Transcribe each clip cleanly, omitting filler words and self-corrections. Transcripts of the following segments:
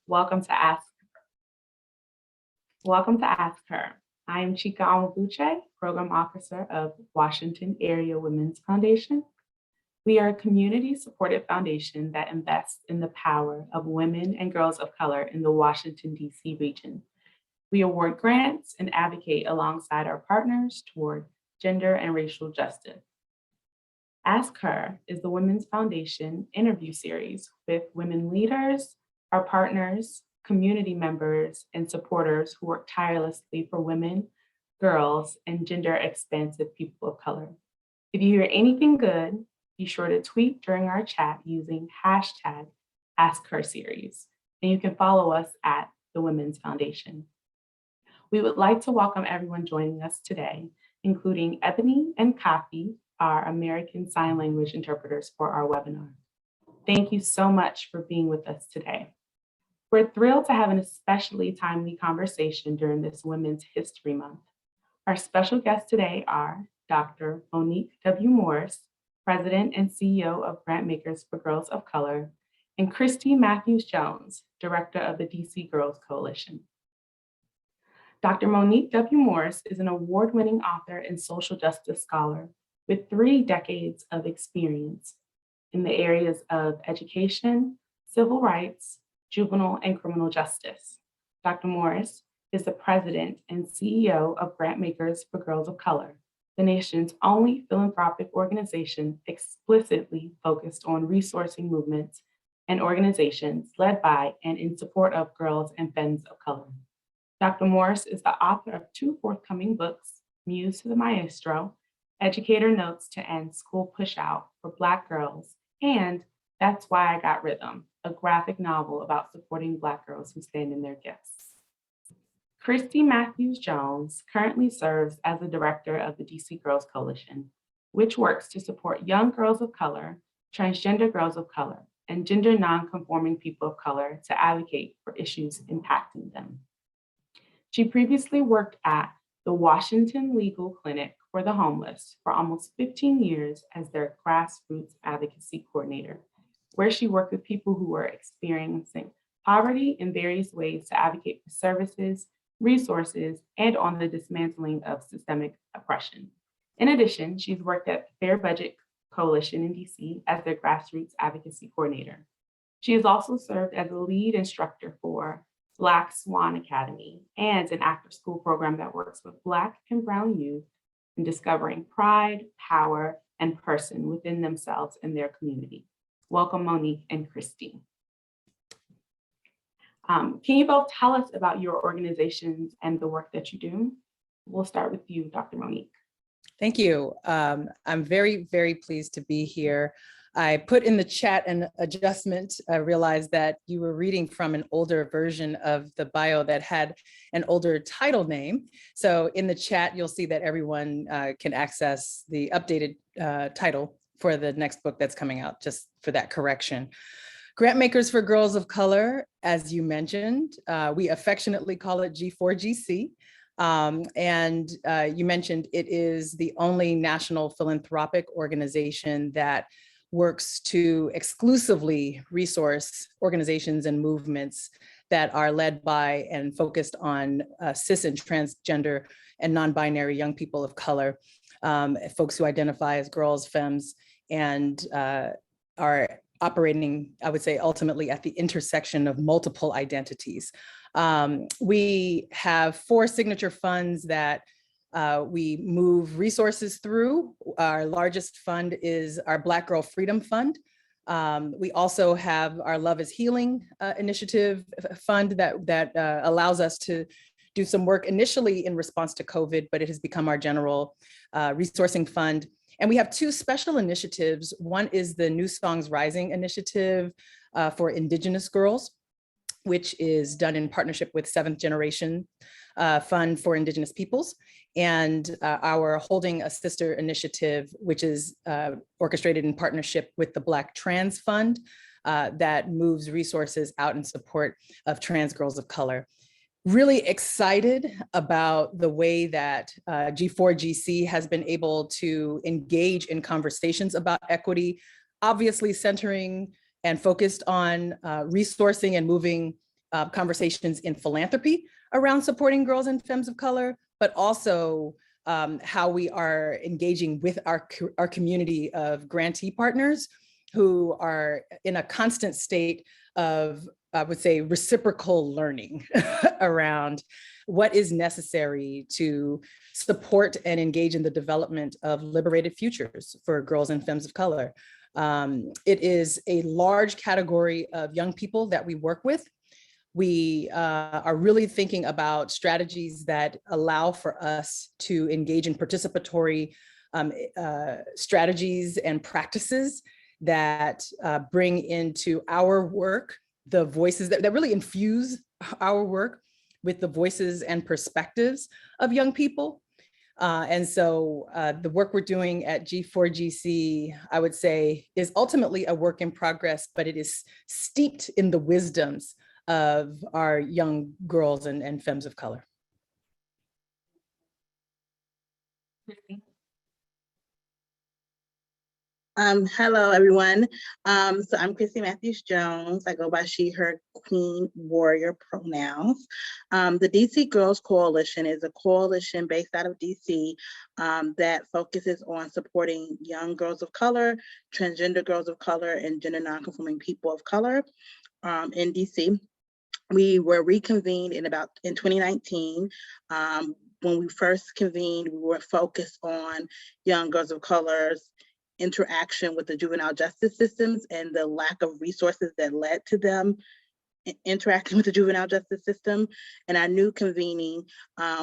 Welcome to Ask. Welcome to Ask Her. I am Chika Onwuvuche, Program Officer of Washington Area Women's Foundation. We are a community-supported foundation that invests in the power of women and girls of color in the Washington, D.C. region. We award grants and advocate alongside our partners toward gender and racial justice. Ask Her is the Women's Foundation interview series with women leaders, our partners, community members, and supporters who work tirelessly for women, girls, and gender-expansive people of color. If you hear anything good, be sure to tweet during our chat using hashtag AskHerSeries, and you can follow us at the Women's Foundation. We would like to welcome everyone joining us today, including Ebony and Kafi, our American Sign Language interpreters for our webinar. Thank you so much for being with us today. We're thrilled to have an especially timely conversation during this Women's History Month. Our special guests today are Dr. Monique W. Morris, President and CEO of Grantmakers for Girls of Color, and Kristi Matthews-Jones, Director of the DC Girls Coalition. Dr. Monique W. Morris is an award-winning author and social justice scholar with 3 decades of experience in the areas of education, civil rights, juvenile and criminal justice. Dr. Morris is the president and CEO of Grantmakers for Girls of Color, the nation's only philanthropic organization explicitly focused on resourcing movements and organizations led by and in support of girls and femmes of color. Dr. Morris is the author of 2 forthcoming books, Muse to the Maestro, Educator Notes to End School Pushout for Black Girls, and That's Why I Got Rhythm, a graphic novel about supporting Black girls who stand in their gifts. Kristi Matthews-Jones currently serves as the director of the DC Girls Coalition, which works to support young girls of color, transgender girls of color, and gender non-conforming people of color to advocate for issues impacting them. She previously worked at the Washington Legal Clinic for the Homeless for almost 15 years as their grassroots advocacy coordinator, where she worked with people who were experiencing poverty in various ways to advocate for services, resources, and on the dismantling of systemic oppression. In addition, she's worked at the Fair Budget Coalition in DC as their grassroots advocacy coordinator. She has also served as a lead instructor for Black Swan Academy and an after-school program that works with Black and Brown youth in discovering pride, power, and person within themselves and their community. Welcome, Monique and Kristi. Can you both tell us about your organizations and the work that you do? We'll start with you, Dr. Monique. Thank you. I'm very, very pleased to be here. I put in the chat an adjustment. I realized that you were reading from an older version of the bio that had an older title name. So in the chat, you'll see that everyone can access the updated title for the next book that's coming out, just for that correction. Grantmakers for Girls of Color, as you mentioned, we affectionately call it G4GC. You mentioned it is the only national philanthropic organization that works to exclusively resource organizations and movements that are led by and focused on cis and transgender and non-binary young people of color, folks who identify as girls, femmes, and are operating, I would say, ultimately at the intersection of multiple identities. We have 4 signature funds that we move resources through. Our largest fund is our Black Girl Freedom Fund. We also have our Love is Healing initiative fund that allows us to do some work initially in response to COVID, but it has become our general resourcing fund. And we have 2 special initiatives. One is the New Songs Rising initiative for Indigenous girls, which is done in partnership with 7th Generation Fund for Indigenous Peoples, and our Holding a Sister initiative, which is orchestrated in partnership with the Black Trans Fund that moves resources out in support of trans girls of color. Really excited about the way that G4GC has been able to engage in conversations about equity, obviously centering and focused on resourcing and moving conversations in philanthropy around supporting girls and femmes of color, but also how we are engaging with our community of grantee partners who are in a constant state of, I would say, reciprocal learning around what is necessary to support and engage in the development of liberated futures for girls and femmes of color. It is a large category of young people that we work with. We are really thinking about strategies that allow for us to engage in participatory strategies and practices that bring into our work the voices that really infuse our work with the voices and perspectives of young people. And so the work we're doing at G4GC, I would say, is ultimately a work in progress, but it is steeped in the wisdoms of our young girls and femmes of color. Kristi? Hello, everyone. So I'm Kristi Matthews-Jones. I go by she, her, queen, warrior pronouns. The DC Girls Coalition is a coalition based out of DC that focuses on supporting young girls of color, transgender girls of color, and gender nonconforming people of color in DC. We were reconvened in 2019. When we first convened, we were focused on young girls of color's interaction with the juvenile justice systems and the lack of resources that led to them interacting with the juvenile justice system. And our new convening,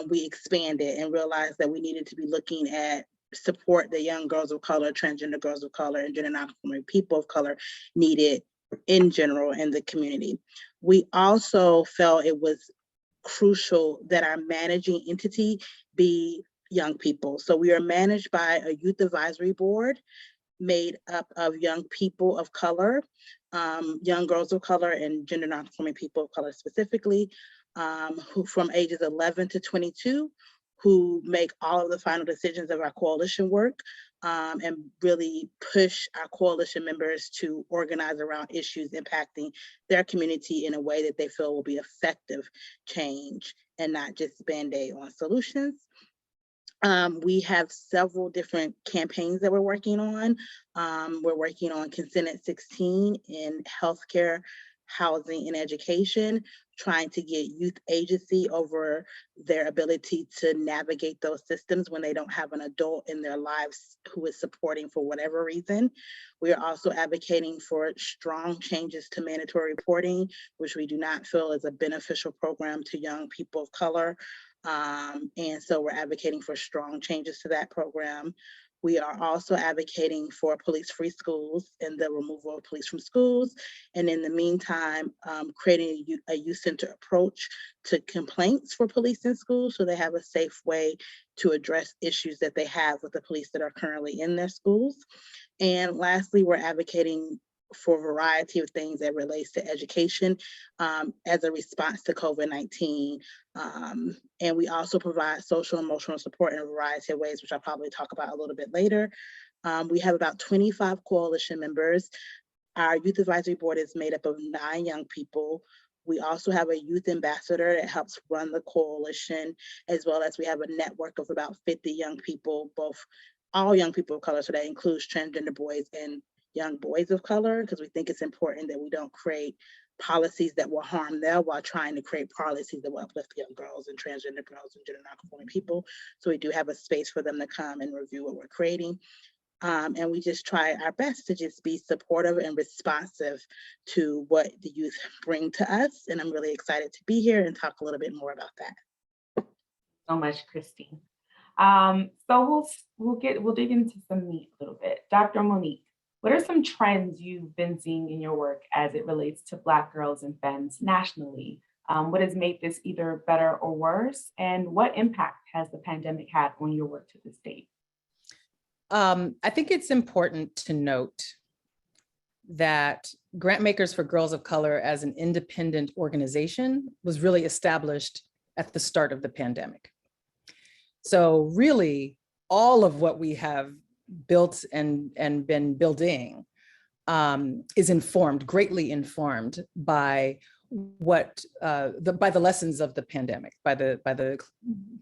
we expanded and realized that we needed to be looking at support that young girls of color, transgender girls of color, and gender nonconforming people of color needed in general in the community. We also felt it was crucial that our managing entity be young people. So we are managed by a youth advisory board made up of young people of color, young girls of color and gender nonconforming people of color specifically, who from ages 11 to 22, who make all of the final decisions of our coalition work and really push our coalition members to organize around issues impacting their community in a way that they feel will be effective change and not just Band-Aid on solutions. We have several different campaigns that we're working on. We're working on Consent at 16 in healthcare, housing, and education, trying to get youth agency over their ability to navigate those systems when they don't have an adult in their lives who is supporting for whatever reason. We are also advocating for strong changes to mandatory reporting, which we do not feel is a beneficial program to young people of color. And so we're advocating for strong changes to that program. We are also advocating for police-free schools and the removal of police from schools. And in the meantime, creating a youth-centered approach to complaints for police in schools so they have a safe way to address issues that they have with the police that are currently in their schools. And lastly, we're advocating for a variety of things that relates to education as a response to COVID-19. And we also provide social and emotional support in a variety of ways, which I'll probably talk about a little bit later. We have about 25 coalition members. Our youth advisory board is made up of 9 young people. We also have a youth ambassador that helps run the coalition, as well as we have a network of about 50 young people, all young people of color, so that includes transgender boys and young boys of color, because we think it's important that we don't create policies that will harm them while trying to create policies that will uplift young girls and transgender girls and gender nonconforming people. So we do have a space for them to come and review what we're creating. And we just try our best to just be supportive and responsive to what the youth bring to us. And I'm really excited to be here and talk a little bit more about that. So much, Kristi. So we'll dig into some meat a little bit. Dr. Monique, what are some trends you've been seeing in your work as it relates to Black girls and femmes nationally? What has made this either better or worse? And what impact has the pandemic had on your work to this date? I think it's important to note that Grantmakers for Girls of Color as an independent organization was really established at the start of the pandemic. So really, all of what we have built and been building is greatly informed by by the lessons of the pandemic, by the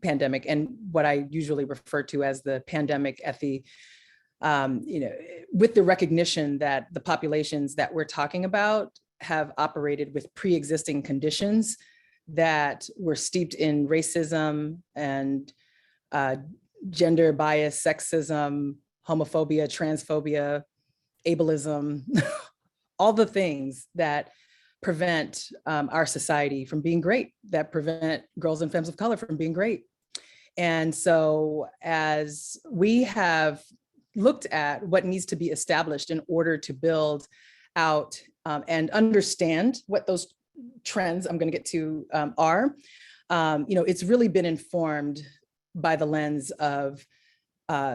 pandemic, and what I usually refer to as the pandemic at the, with the recognition that the populations that we're talking about have operated with pre-existing conditions that were steeped in racism and gender bias, sexism, homophobia, transphobia, ableism, all the things that prevent our society from being great, that prevent girls and femmes of color from being great. And so as we have looked at what needs to be established in order to build out and understand what those trends I'm going to get to are, it's really been informed by the lens of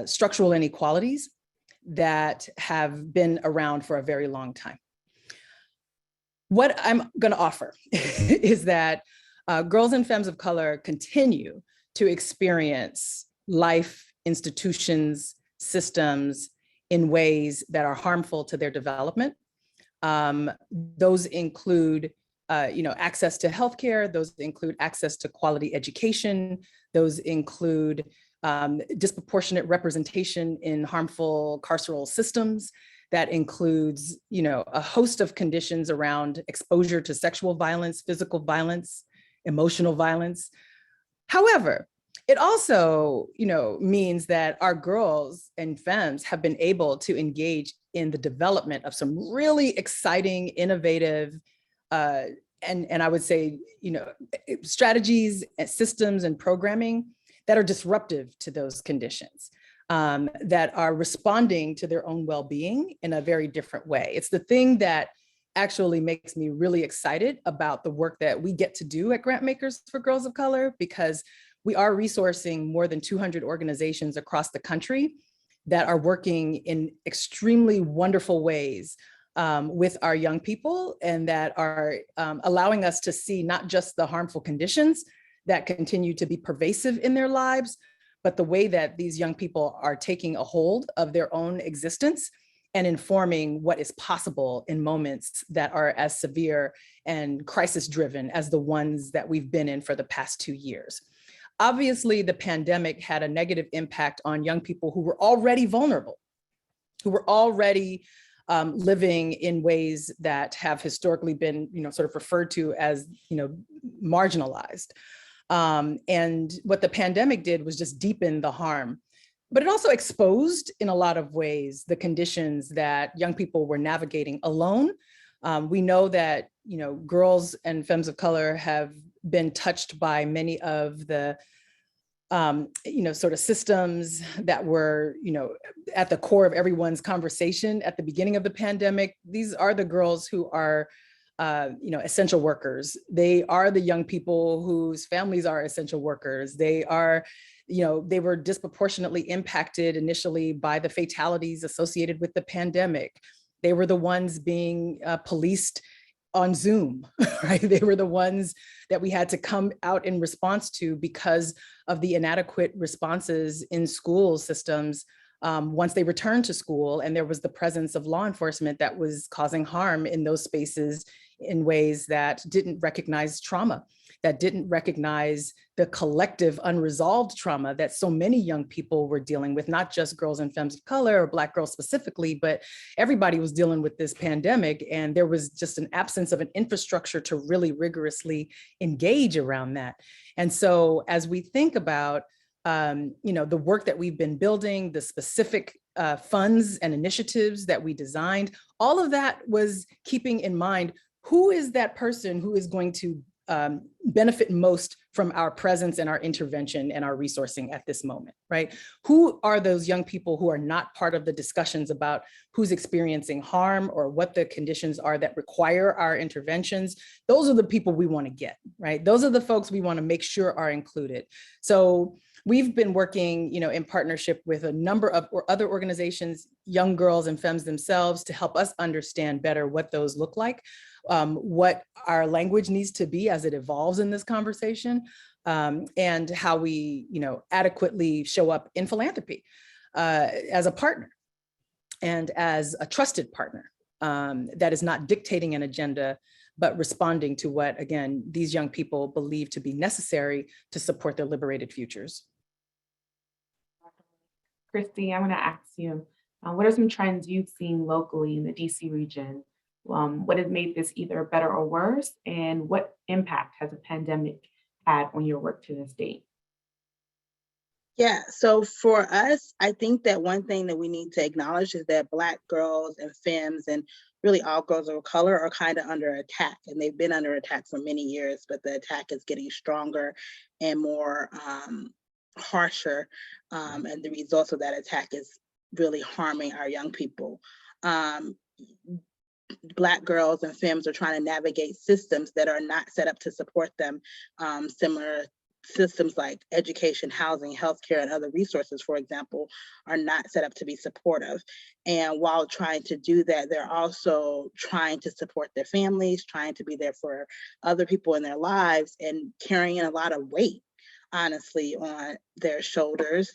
structural inequalities that have been around for a very long time. What I'm going to offer is that girls and femmes of color continue to experience life, institutions, systems in ways that are harmful to their development. Those include access to healthcare, those include access to quality education, those include disproportionate representation in harmful carceral systems. That includes, a host of conditions around exposure to sexual violence, physical violence, emotional violence. However, it also, means that our girls and femmes have been able to engage in the development of some really exciting, innovative, and I would say, strategies, systems, and programming that are disruptive to those conditions, that are responding to their own well-being in a very different way. It's the thing that actually makes me really excited about the work that we get to do at Grantmakers for Girls of Color, because we are resourcing more than 200 organizations across the country that are working in extremely wonderful ways with our young people, and that are allowing us to see not just the harmful conditions that continue to be pervasive in their lives, but the way that these young people are taking a hold of their own existence and informing what is possible in moments that are as severe and crisis-driven as the ones that we've been in for the past 2 years. Obviously, the pandemic had a negative impact on young people who were already vulnerable, who were already living in ways that have historically been, sort of referred to as, marginalized. And what the pandemic did was just deepen the harm, but it also exposed in a lot of ways the conditions that young people were navigating alone. We know that, girls and femmes of color have been touched by many of the, sort of systems that were, at the core of everyone's conversation at the beginning of the pandemic. These are the girls who are essential workers. They are the young people whose families are essential workers. They are, they were disproportionately impacted initially by the fatalities associated with the pandemic. They were the ones being policed on Zoom, right? They were the ones that we had to come out in response to because of the inadequate responses in school systems once they returned to school, and there was the presence of law enforcement that was causing harm in those spaces in ways that didn't recognize trauma, that didn't recognize the collective unresolved trauma that so many young people were dealing with, not just girls and femmes of color or Black girls specifically, but everybody was dealing with this pandemic. And there was just an absence of an infrastructure to really rigorously engage around that. And so as we think about the work that we've been building, the specific funds and initiatives that we designed, all of that was keeping in mind, who is that person who is going to benefit most from our presence and our intervention and our resourcing at this moment, right? Who are those young people who are not part of the discussions about who's experiencing harm or what the conditions are that require our interventions? Those are the people we want to get, right? Those are the folks we want to make sure are included. So we've been working, in partnership with a number of other organizations, young girls and femmes themselves, to help us understand better what those look like, what our language needs to be as it evolves in this conversation, and how we, adequately show up in philanthropy as a partner and as a trusted partner that is not dictating an agenda but responding to what, again, these young people believe to be necessary to support their liberated futures. Kristi, I'm going to ask you, what are some trends you've seen locally in the DC region? What has made this either better or worse? And what impact has the pandemic had on your work to this date? Yeah, so for us, I think that one thing that we need to acknowledge is that Black girls and femmes and really all girls of color are kind of under attack, and they've been under attack for many years, but the attack is getting stronger and more harsher, and the results of that attack is really harming our young people. Black girls and femmes are trying to navigate systems that are not set up to support them, similar systems like education, housing, healthcare, and other resources, for example, are not set up to be supportive. And while trying to do that, they're also trying to support their families, trying to be there for other people in their lives, and carrying a lot of weight, honestly, on their shoulders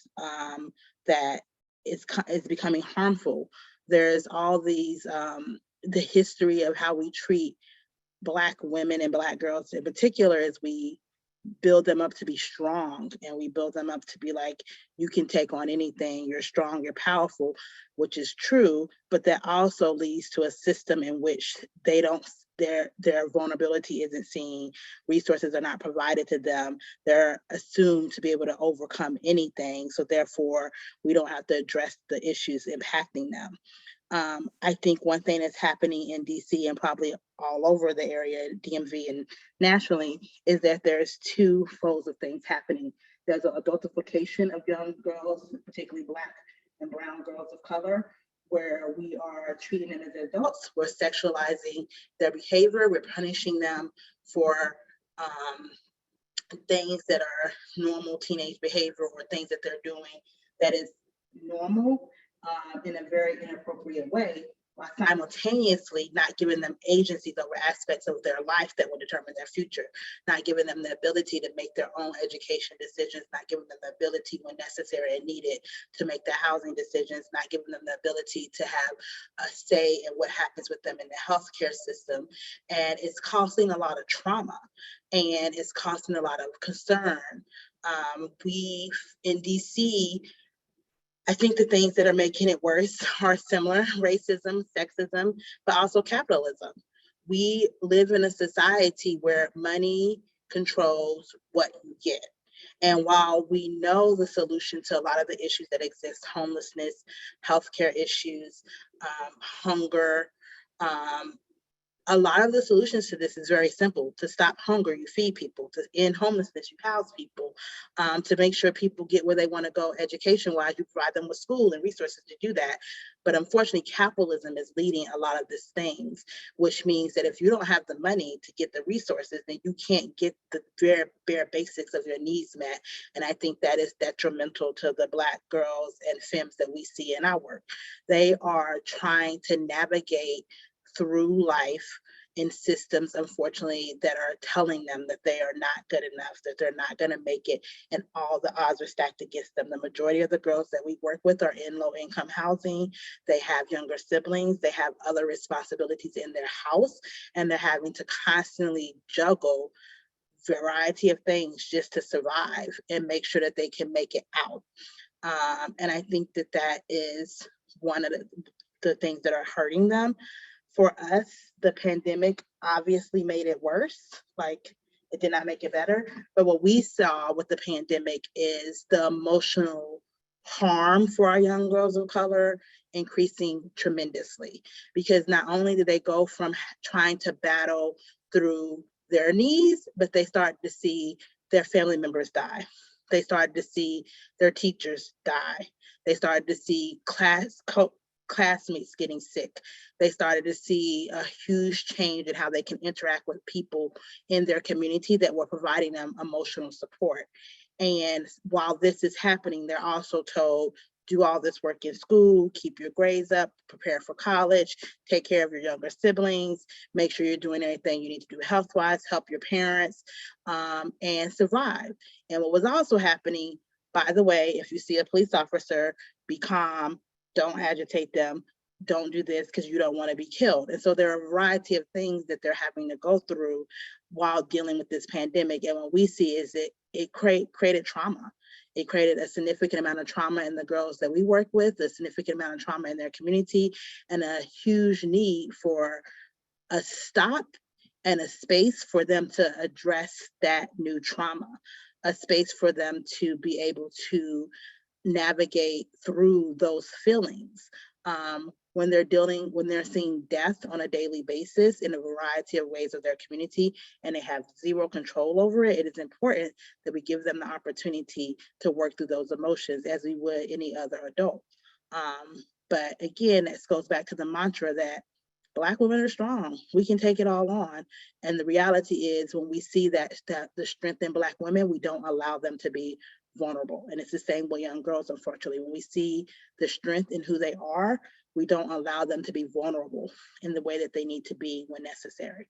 that is becoming harmful. There's all these, the history of how we treat Black women and Black girls in particular, as we build them up to be strong, and we build them up to be like, you can take on anything, you're strong, you're powerful, which is true, but that also leads to a system in which they don't, their vulnerability isn't seen, resources are not provided to them, they're assumed to be able to overcome anything, so therefore we don't have to address the issues impacting them. I think one thing that's happening in DC and probably all over the area, DMV and nationally, is that there's two folds of things happening. There's an adultification of young girls, particularly Black and brown girls of color, where we are treating them as adults. We're sexualizing their behavior. We're punishing them for things that are normal teenage behavior, or things that they're doing that is normal in a very inappropriate way, while simultaneously not giving them agencies over aspects of their life that will determine their future, not giving them the ability to make their own education decisions, not giving them the ability when necessary and needed to make their housing decisions, not giving them the ability to have a say in what happens with them in the healthcare system. And it's causing a lot of trauma, and it's causing a lot of concern. We in DC, I think the things that are making it worse are similar: racism, sexism, but also capitalism. We live in a society where money controls what you get. And while we know the solution to a lot of the issues that exist, homelessness, healthcare issues, hunger, a lot of the solutions to this is very simple. To stop hunger, you feed people. To end homelessness, you house people. To make sure people get where they want to go education-wise, you provide them with school and resources to do that. But unfortunately, capitalism is leading a lot of these things, which means that if you don't have the money to get the resources, then you can't get the bare basics of your needs met. And I think that is detrimental to the Black girls and femmes that we see in our work. They are trying to navigate through life in systems, unfortunately, that are telling them that they are not good enough, that they're not going to make it, and all the odds are stacked against them. The majority of the girls that we work with are in low-income housing. They have younger siblings. They have other responsibilities in their house, and they're having to constantly juggle a variety of things just to survive and make sure that they can make it out. And I think that that is one of the things that are hurting them. For us, the pandemic obviously made it worse. Like, it did not make it better. But what we saw with the pandemic is the emotional harm for our young girls of color increasing tremendously. Because not only did they go from trying to battle through their needs, but they started to see their family members die. They started to see their teachers die. They started to see classmates getting sick. They started to see a huge change in how they can interact with people in their community that were providing them emotional support. And while this is happening, they're also told, do all this work in school, keep your grades up, prepare for college, take care of your younger siblings, make sure you're doing everything you need to do health-wise, help your parents, and survive. And what was also happening, by the way, if you see a police officer, be calm, don't agitate them, don't do this because you don't want to be killed. And so there are a variety of things that they're having to go through while dealing with this pandemic. And what we see is it created trauma. It created a significant amount of trauma in the girls that we work with, a significant amount of trauma in their community, and a huge need for a stop and a space for them to address that new trauma, a space for them to be able to navigate through those feelings. When they're seeing death on a daily basis in a variety of ways of their community, and they have zero control over it, it is important that we give them the opportunity to work through those emotions as we would any other adult. But again, this goes back to the mantra that Black women are strong. We can take it all on. And the reality is, when we see that the strength in Black women, we don't allow them to be vulnerable. And it's the same with young girls, unfortunately. When we see the strength in who they are, we don't allow them to be vulnerable in the way that they need to be when necessary.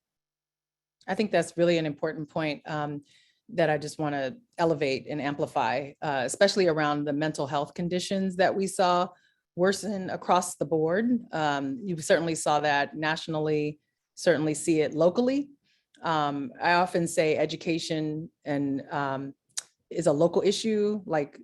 I think that's really an important point that I just want to elevate and amplify, especially around the mental health conditions that we saw worsen across the board. You certainly saw that nationally, certainly see it locally. I often say education and is a local issue, like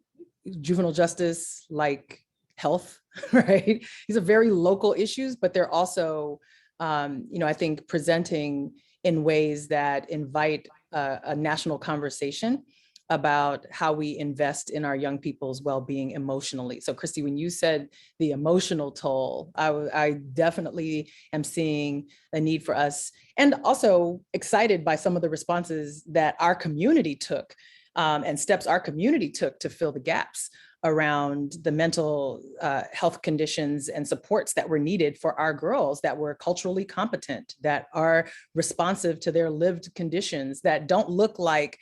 juvenile justice, like health, right? These are very local issues, but they're also, I think, presenting in ways that invite a national conversation about how we invest in our young people's well-being emotionally. So Kristi, when you said the emotional toll, I definitely am seeing a need for us, and also excited by some of the responses that our community took and steps our community took to fill the gaps around the mental health conditions and supports that were needed for our girls that were culturally competent, that are responsive to their lived conditions, that don't look like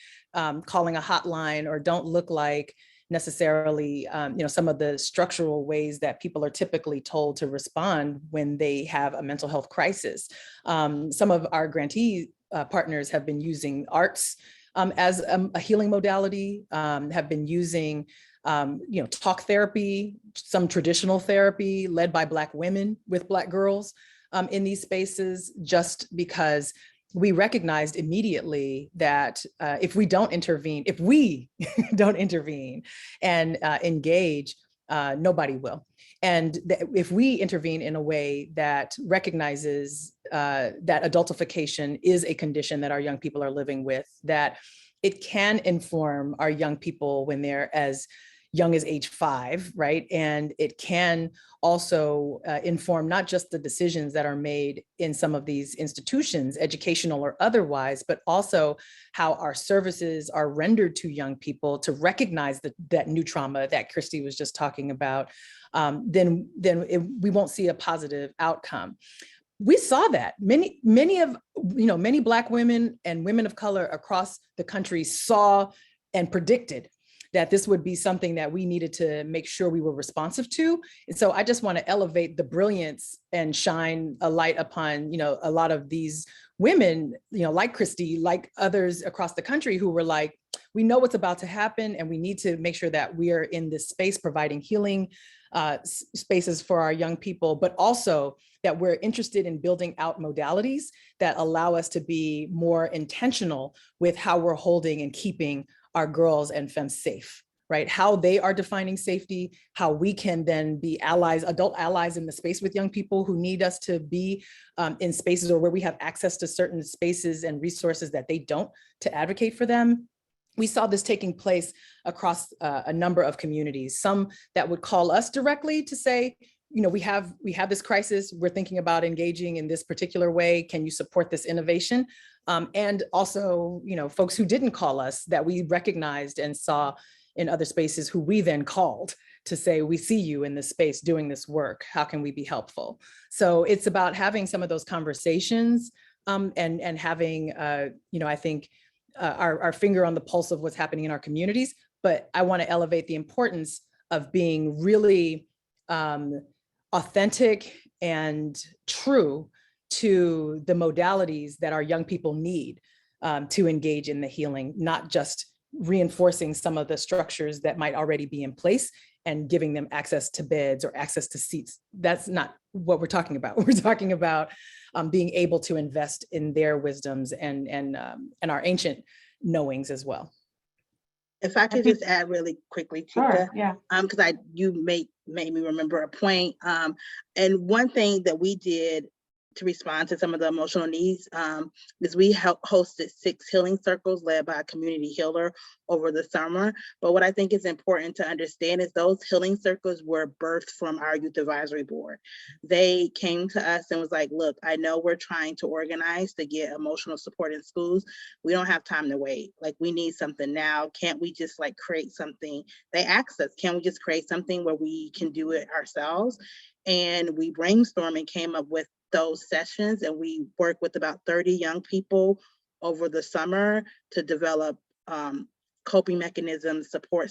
calling a hotline, or don't look like necessarily some of the structural ways that people are typically told to respond when they have a mental health crisis. Some of our grantee partners have been using arts as a healing modality, have been using talk therapy, some traditional therapy led by Black women with Black girls in these spaces, just because we recognized immediately that if we don't intervene and engage, nobody will. And if we intervene in a way that recognizes that adultification is a condition that our young people are living with, that it can inform our young people when they're as young as age 5, right? And it can also inform not just the decisions that are made in some of these institutions, educational or otherwise, but also how our services are rendered to young people to recognize that new trauma that Kristi was just talking about, then we won't see a positive outcome. We saw that many Black women and women of color across the country saw and predicted that this would be something that we needed to make sure we were responsive to. And so I just want to elevate the brilliance and shine a light upon, a lot of these women, like Kristi, like others across the country, who were like, we know what's about to happen, and we need to make sure that we are in this space providing healing spaces for our young people, but also that we're interested in building out modalities that allow us to be more intentional with how we're holding and keeping our girls and femmes safe, right? How they are defining safety, how we can then be allies, adult allies in the space with young people who need us to be in spaces, or where we have access to certain spaces and resources that they don't, to advocate for them. We saw this taking place across a number of communities, some that would call us directly to say, we have this crisis, we're thinking about engaging in this particular way, can you support this innovation? And also, folks who didn't call us, that we recognized and saw in other spaces, who we then called to say, we see you in this space doing this work, how can we be helpful? So it's about having some of those conversations and having, I think, our finger on the pulse of what's happening in our communities. But I want to elevate the importance of being really authentic and true to the modalities that our young people need to engage in the healing, not just reinforcing some of the structures that might already be in place and giving them access to beds or access to seats. That's not what we're talking about. We're talking about being able to invest in their wisdoms and our ancient knowings as well. If I could just add really quickly, Chika, Sure, yeah. because you made me remember a point. And one thing that we did to respond to some of the emotional needs is we hosted 6 healing circles led by a community healer over the summer. But what I think is important to understand is those healing circles were birthed from our youth advisory board. They came to us and was like, look, I know we're trying to organize to get emotional support in schools. We don't have time to wait. Like, we need something now. Can't we just like create something? They asked us, can we just create something where we can do it ourselves? And we brainstormed and came up with those sessions, and we worked with about 30 young people over the summer to develop coping mechanisms, support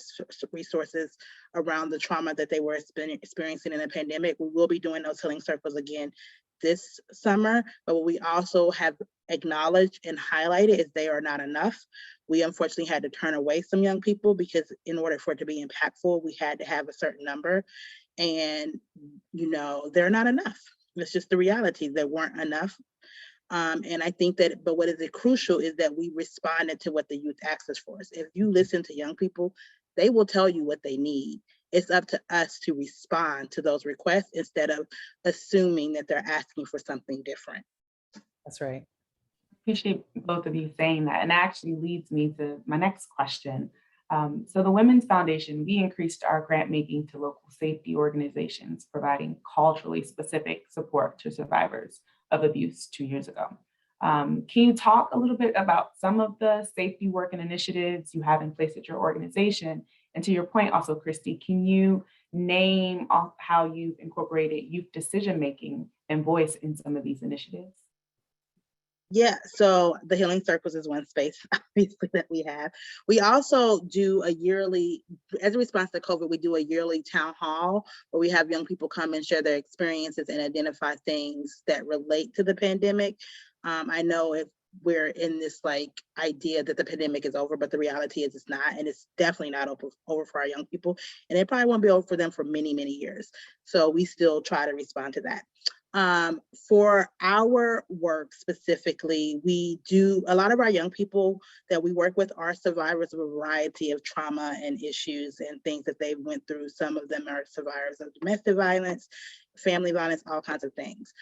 resources around the trauma that they were experiencing in the pandemic. We will be doing those healing circles again this summer, but what we also have acknowledged and highlighted is they are not enough. We unfortunately had to turn away some young people because in order for it to be impactful, we had to have a certain number, and they're not enough. It's just the reality. There weren't enough. And I think that, but what is crucial is that we responded to what the youth asked us for. If you listen to young people, they will tell you what they need. It's up to us to respond to those requests instead of assuming that they're asking for something different. That's right. Appreciate both of you saying that. And that actually leads me to my next question. So the Women's Foundation, we increased our grant making to local safety organizations, providing culturally specific support to survivors of abuse 2 years ago. Can you talk a little bit about some of the safety work and initiatives you have in place at your organization? And to your point also, Kristi, can you name how you've incorporated youth decision-making and voice in some of these initiatives? Yeah, so the healing circles is one space, obviously, that we have. We also do a yearly, as a response to COVID, we do a yearly town hall where we have young people come and share their experiences and identify things that relate to the pandemic. I know if we're in this idea that the pandemic is over, but the reality is it's not, and it's definitely not over for our young people, and it probably won't be over for them for many, many years. So we still try to respond to that. For our work specifically, a lot of our young people that we work with are survivors of a variety of trauma and issues and things that they went through. Some of them are survivors of domestic violence, family violence, all kinds of things.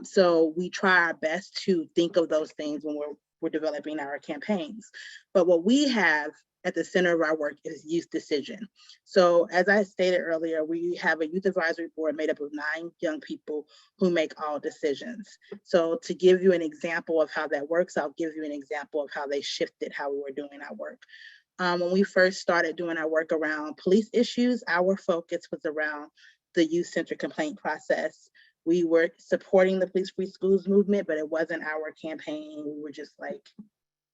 So we try our best to think of those things when we're developing our campaigns. But what we have at the center of our work is youth decision. So as I stated earlier, we have a youth advisory board made up of 9 young people who make all decisions. So to give you an example of how that works, I'll give you an example of how they shifted how we were doing our work. When we first started doing our work around police issues, our focus was around the youth-centered complaint process. We were supporting the Police Free Schools movement, but it wasn't our campaign. We were just like,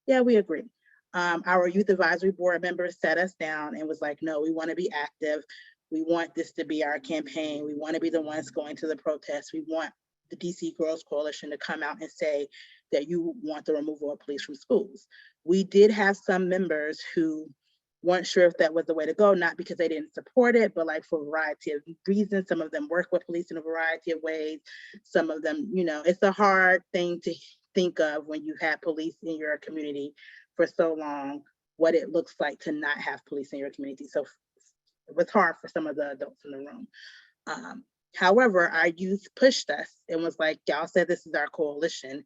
yeah, we agree. Our youth advisory board members sat us down and was like, no, we want to be active. We want this to be our campaign. We want to be the ones going to the protests. We want the DC Girls Coalition to come out and say that you want the removal of police from schools. We did have some members who weren't sure if that was the way to go, not because they didn't support it, but for a variety of reasons. Some of them work with police in a variety of ways. Some of them, it's a hard thing to think of when you have police in your community for so long, what it looks like to not have police in your community. So it was hard for some of the adults in the room. However, our youth pushed us and was like, y'all said this is our coalition,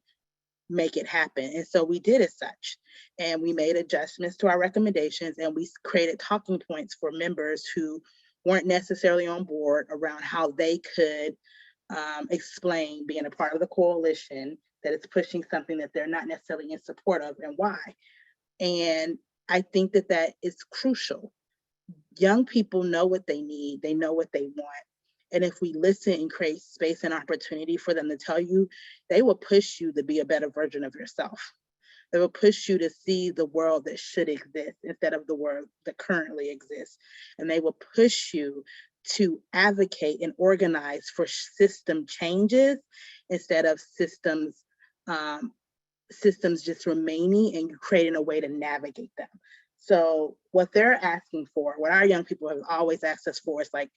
make it happen. And so we did as such. And we made adjustments to our recommendations, and we created talking points for members who weren't necessarily on board around how they could explain being a part of the coalition that is pushing something that they're not necessarily in support of and why. And I think that is crucial. Young people know what they need, they know what they want. And if we listen and create space and opportunity for them to tell you, they will push you to be a better version of yourself. They will push you to see the world that should exist instead of the world that currently exists. And they will push you to advocate and organize for system changes instead of systems just remaining and you creating a way to navigate them. So what they're asking for, what our young people have always asked us for is like,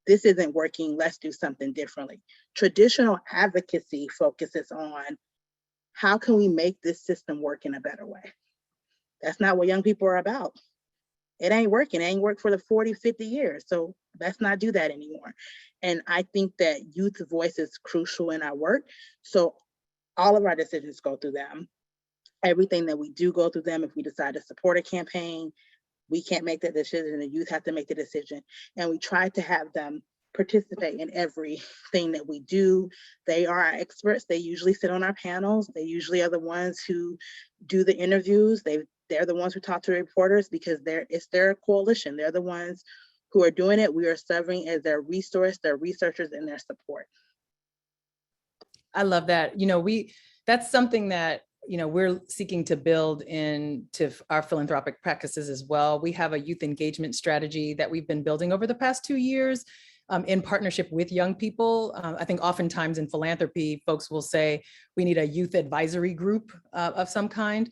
this isn't working, let's do something differently. Traditional advocacy focuses on how can we make this system work in a better way? That's not what young people are about. It ain't working, it ain't worked for the 40, 50 years. So let's not do that anymore. And I think that youth voice is crucial in our work. So all of our decisions go through them. Everything that we do go through them. If we decide to support a campaign, we can't make that decision, the youth have to make the decision. And we try to have them participate in everything that we do. They are our experts. They usually sit on our panels. They usually are the ones who do the interviews. They're the ones who talk to reporters because it's their coalition. They're the ones who are doing it. We are serving as their resource, their researchers, and their support. I love that. That's something that we're seeking to build into our philanthropic practices as well. We have a youth engagement strategy that we've been building over the past 2 years in partnership with young people. I think oftentimes in philanthropy, folks will say we need a youth advisory group of some kind.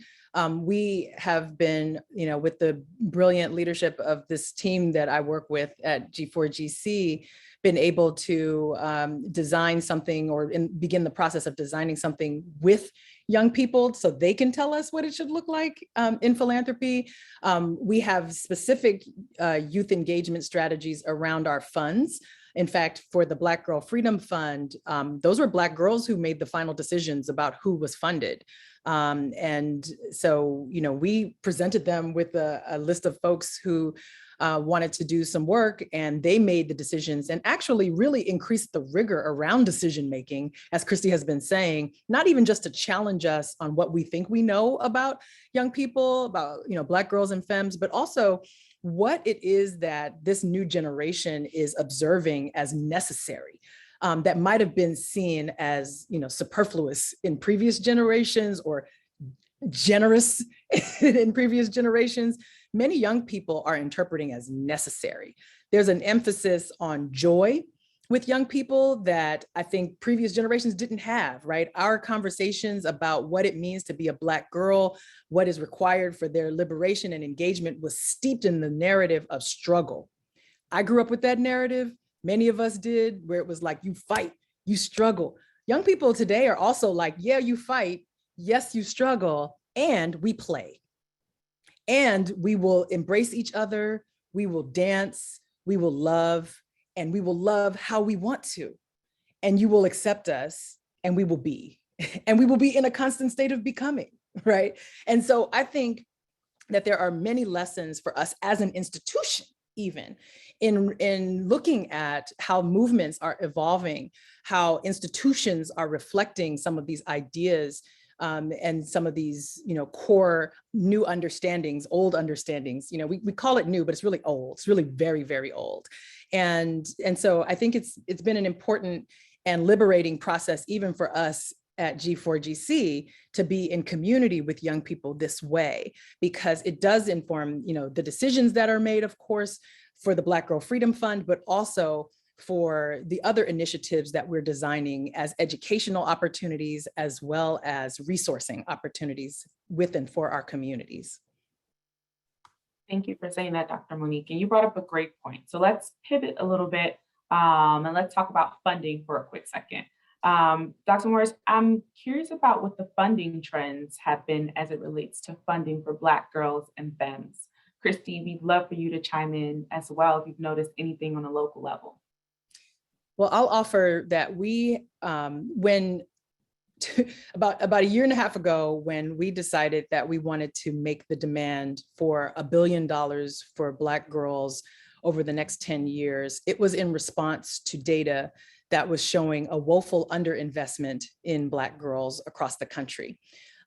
We have been, with the brilliant leadership of this team that I work with at G4GC, been able to design something or begin the process of designing something with young people so they can tell us what it should look like in philanthropy. We have specific youth engagement strategies around our funds. In fact, for the Black Girl Freedom Fund, those were Black girls who made the final decisions about who was funded. And so, we presented them with a list of folks who wanted to do some work, and they made the decisions and actually really increased the rigor around decision making, as Kristi has been saying, not even just to challenge us on what we think we know about young people, about Black girls and femmes, but also what it is that this new generation is observing as necessary. That might have been seen as superfluous in previous generations or generous in previous generations. Many young people are interpreting as necessary. There's an emphasis on joy with young people that I think previous generations didn't have, right? Our conversations about what it means to be a Black girl, what is required for their liberation and engagement was steeped in the narrative of struggle. I grew up with that narrative. Many of us did, where it was like, you fight, you struggle. Young people today are also like, yeah, you fight, yes, you struggle, and we play. And we will embrace each other, we will dance, we will love, and we will love how we want to. And you will accept us, and we will be. And we will be in a constant state of becoming, right? And so I think that there are many lessons for us as an institution, even in looking at how movements are evolving, how institutions are reflecting some of these ideas and some of these, core new understandings, old understandings. We call it new, but it's really old. It's really very, very old. And so I think it's been an important and liberating process, even for us at G4GC, to be in community with young people this way, because it does inform, the decisions that are made, of course, for the Black Girl Freedom Fund, but also for the other initiatives that we're designing as educational opportunities, as well as resourcing opportunities with and for our communities. Thank you for saying that, Dr. Monique. And you brought up a great point. So let's pivot a little bit and let's talk about funding for a quick second. Dr. Morris, I'm curious about what the funding trends have been as it relates to funding for Black girls and femmes. Kristi, we'd love for you to chime in as well if you've noticed anything on a local level. Well, I'll offer that we, when about a year and a half ago, when we decided that we wanted to make the demand for $1 billion for Black girls over the next 10 years, it was in response to data that was showing a woeful underinvestment in Black girls across the country.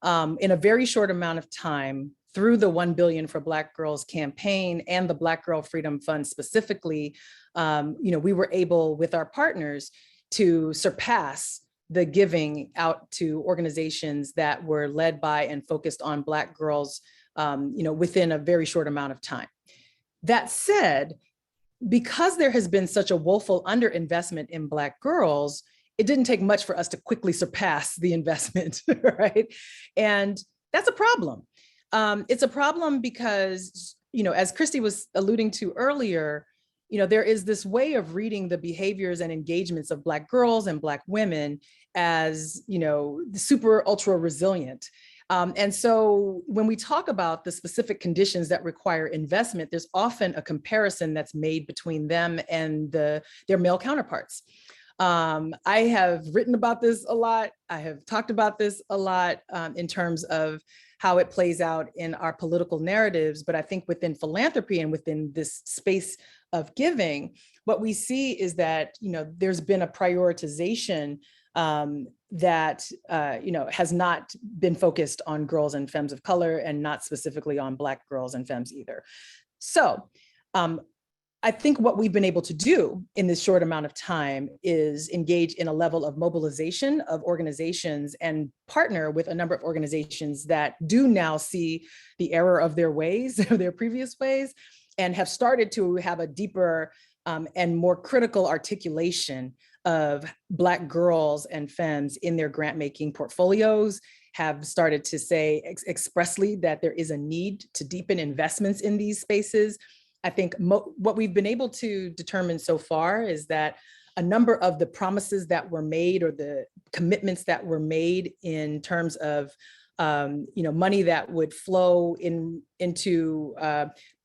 In a very short amount of time, through the 1 Billion for Black Girls campaign and the Black Girl Freedom Fund specifically, we were able, with our partners, to surpass the giving out to organizations that were led by and focused on Black girls, within a very short amount of time. That said, because there has been such a woeful underinvestment in Black girls, it didn't take much for us to quickly surpass the investment, right? And that's a problem. It's a problem because as Kristi was alluding to earlier, there is this way of reading the behaviors and engagements of Black girls and Black women as, super ultra resilient. And so when we talk about the specific conditions that require investment, there's often a comparison that's made between them and their male counterparts. I have written about this a lot. I have talked about this a lot in terms of how it plays out in our political narratives. But I think within philanthropy and within this space of giving, what we see is that, there's been a prioritization that has not been focused on girls and femmes of color, and not specifically on Black girls and femmes either. So I think what we've been able to do in this short amount of time is engage in a level of mobilization of organizations and partner with a number of organizations that do now see the error of their ways, their previous ways, and have started to have a deeper and more critical articulation of Black girls and femmes in their grant making portfolios, have started to say expressly that there is a need to deepen investments in these spaces. I think what we've been able to determine so far is that a number of the promises that were made, or the commitments that were made in terms of money that would flow into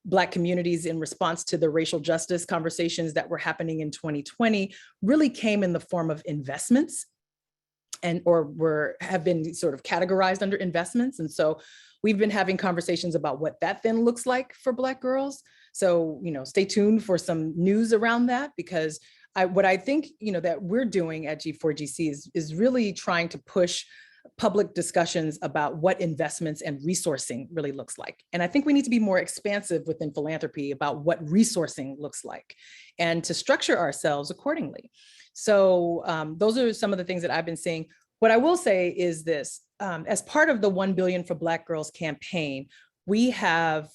Black communities in response to the racial justice conversations that were happening in 2020, really came in the form of investments, or have been sort of categorized under investments. And so we've been having conversations about what that then looks like for Black girls. So, stay tuned for some news around that, because what I think, that we're doing at G4GC is really trying to push public discussions about what investments and resourcing really looks like. And I think we need to be more expansive within philanthropy about what resourcing looks like, and to structure ourselves accordingly. So those are some of the things that I've been seeing. What I will say is this, as part of the 1 Billion for Black Girls campaign, we have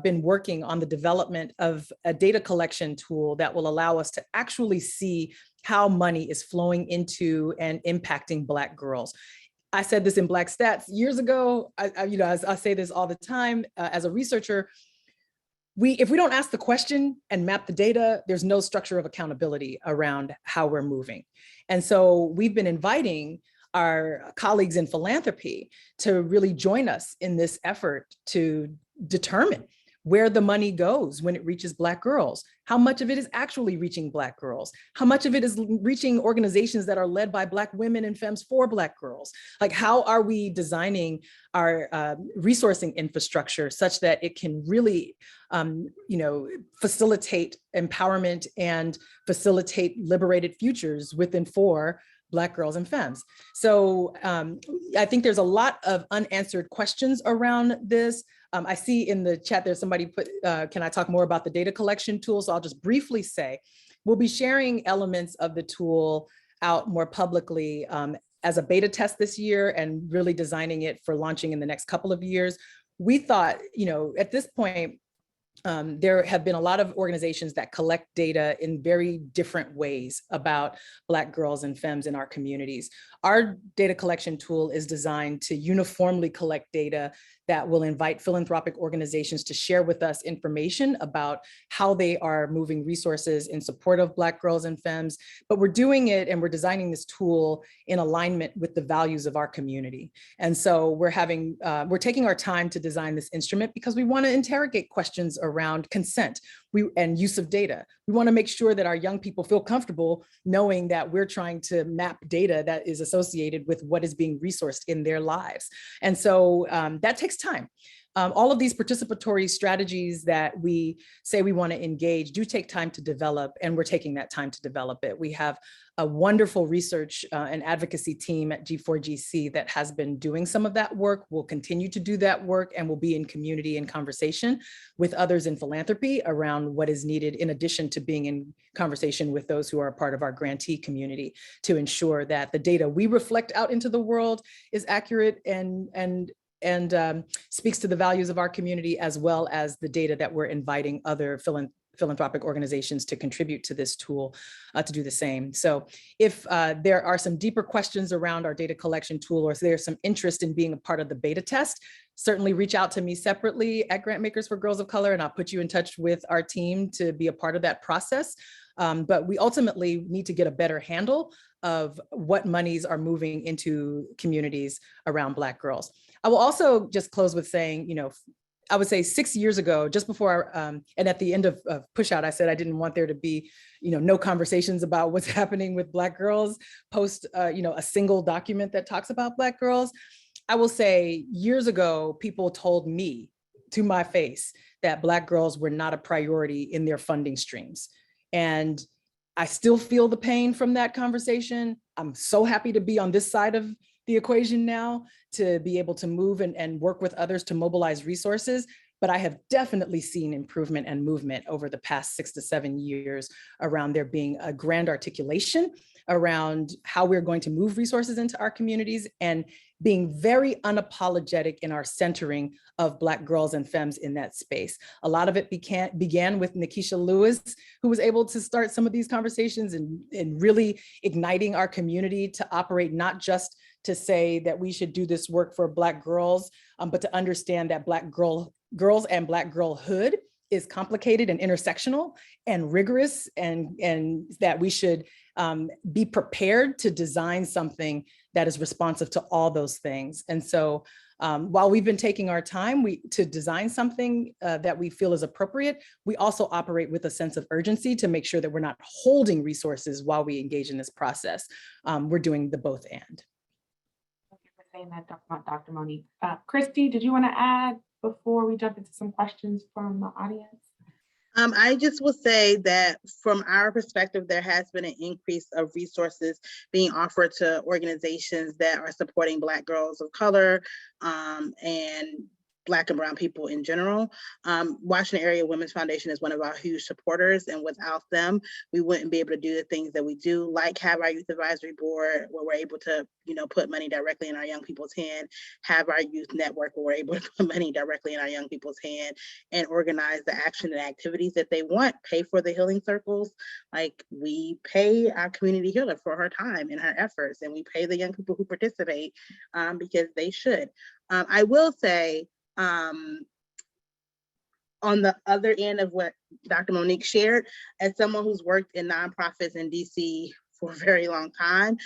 been working on the development of a data collection tool that will allow us to actually see how money is flowing into and impacting Black girls. I said this in Black Stats years ago. I say this all the time as a researcher. If we don't ask the question and map the data, there's no structure of accountability around how we're moving. And so we've been inviting our colleagues in philanthropy to really join us in this effort to determine where the money goes when it reaches Black girls, how much of it is actually reaching Black girls, how much of it is reaching organizations that are led by Black women and femmes for Black girls. Like, how are we designing our resourcing infrastructure such that it can really, facilitate empowerment and facilitate liberated futures within for Black girls and femmes. So I think there's a lot of unanswered questions around this. I see in the chat there's somebody put, can I talk more about the data collection tool? So I'll just briefly say, we'll be sharing elements of the tool out more publicly as a beta test this year, and really designing it for launching in the next couple of years. We thought, at this point, there have been a lot of organizations that collect data in very different ways about Black girls and femmes in our communities. Our data collection tool is designed to uniformly collect data that will invite philanthropic organizations to share with us information about how they are moving resources in support of Black girls and femmes. But we're doing it, and we're designing this tool in alignment with the values of our community. And so we're taking our time to design this instrument because we want to interrogate questions around consent and use of data. We want to make sure that our young people feel comfortable knowing that we're trying to map data that is associated with what is being resourced in their lives. And so that takes time. All of these participatory strategies that we say we want to engage do take time to develop, and we're taking that time to develop it. We have a wonderful research and advocacy team at G4GC that has been doing some of that work, will continue to do that work, and will be in community and conversation with others in philanthropy around what is needed, in addition to being in conversation with those who are a part of our grantee community, to ensure that the data we reflect out into the world is accurate and speaks to the values of our community, as well as the data that we're inviting other philanthropic organizations to contribute to this tool to do the same. So if there are some deeper questions around our data collection tool, or if there's some interest in being a part of the beta test, certainly reach out to me separately at Grantmakers for Girls of Color, and I'll put you in touch with our team to be a part of that process. But we ultimately need to get a better handle of what monies are moving into communities around Black girls. I will also just close with saying, I would say 6 years ago, just before, and at the end of Push Out, I said I didn't want there to be, no conversations about what's happening with Black girls post, a single document that talks about Black girls. I will say years ago, people told me to my face that Black girls were not a priority in their funding streams. And I still feel the pain from that conversation. I'm so happy to be on this side of the equation now, to be able to move and work with others to mobilize resources. But I have definitely seen improvement and movement over the past 6 to 7 years around there being a grand articulation around how we're going to move resources into our communities, and being very unapologetic in our centering of Black girls and femmes in that space. A lot of it began with Nikisha Lewis, who was able to start some of these conversations and really igniting our community to operate, not just to say that we should do this work for Black girls, but to understand that Black girls and Black girlhood is complicated and intersectional and rigorous, and that we should be prepared to design something that is responsive to all those things. And so while we've been taking our time to design something that we feel is appropriate, we also operate with a sense of urgency to make sure that we're not holding resources while we engage in this process. We're doing the both and. Thank you for saying that, Dr. Monique. Kristi, did you want to add before we jump into some questions from the audience? I just will say that from our perspective, there has been an increase of resources being offered to organizations that are supporting Black girls of color and Black and brown people in general. Washington Area Women's Foundation is one of our huge supporters, and without them, we wouldn't be able to do the things that we do, like have our youth advisory board where we're able to, put money directly in our young people's hand, have our youth network where we're able to put money directly in our young people's hand and organize the action and activities that they want, pay for the healing circles. Like, we pay our community healer for her time and her efforts, and we pay the young people who participate because they should. I will say, on the other end of what Dr. Monique shared, as someone who's worked in nonprofits in DC for a very long time,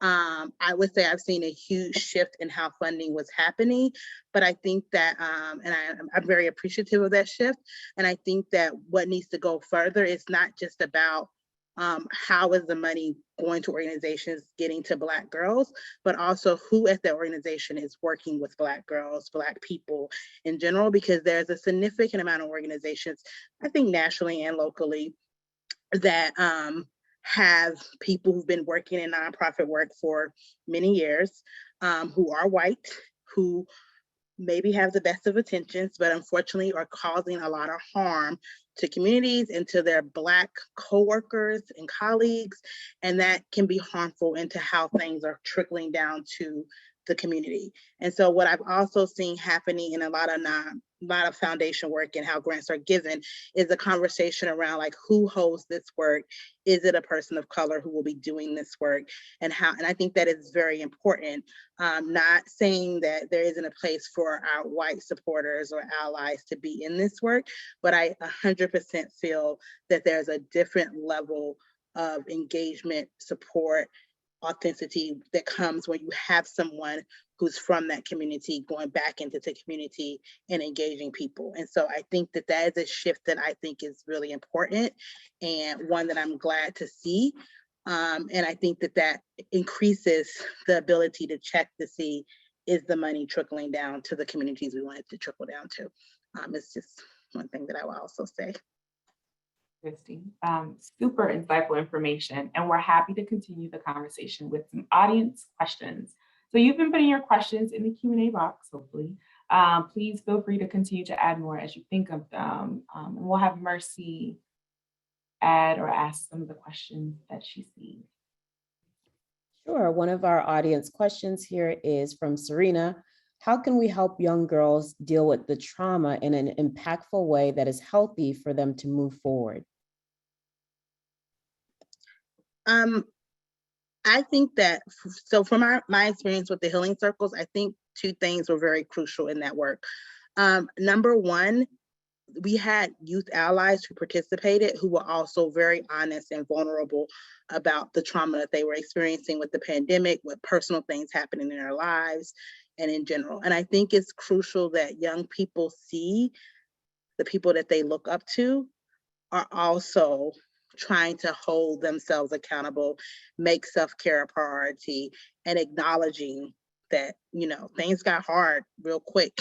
I would say I've seen a huge shift in how funding was happening. But I think that, and I'm very appreciative of that shift. And I think that what needs to go further is not just about how is the money going to organizations getting to Black girls, but also who at the organization is working with Black girls, Black people in general, because there's a significant amount of organizations, I think nationally and locally, that have people who've been working in nonprofit work for many years, who are white, who maybe have the best of intentions, but unfortunately are causing a lot of harm to communities and to their Black coworkers and colleagues. And that can be harmful into how things are trickling down to the community. And so what I've also seen happening in a lot of foundation work and how grants are given is a conversation around, like, who holds this work? Is it a person of color who will be doing this work? And I think that is very important. Not saying that there isn't a place for our white supporters or allies to be in this work, but I 100% feel that there's a different level of engagement, support, authenticity that comes when you have someone who's from that community going back into the community and engaging people. And so I think that that is a shift that I think is really important, and one that I'm glad to see. And I think that that increases the ability to check to see, is the money trickling down to the communities we want it to trickle down to. It's just one thing that I will also say. Kristi, super insightful information, and we're happy to continue the conversation with some audience questions. So you've been putting your questions in the Q&A box, hopefully. Please feel free to continue to add more as you think of them. And we'll have Mercy add or ask some of the questions that she sees. Sure. One of our audience questions here is from Serena. How can we help young girls deal with the trauma in an impactful way that is healthy for them to move forward? I think that, so from my experience with the healing circles, I think two things were very crucial in that work. Number one, we had youth allies who participated who were also very honest and vulnerable about the trauma that they were experiencing with the pandemic, with personal things happening in their lives and in general. And I think it's crucial that young people see the people that they look up to are also trying to hold themselves accountable, make self-care a priority, and acknowledging that, you know, things got hard real quick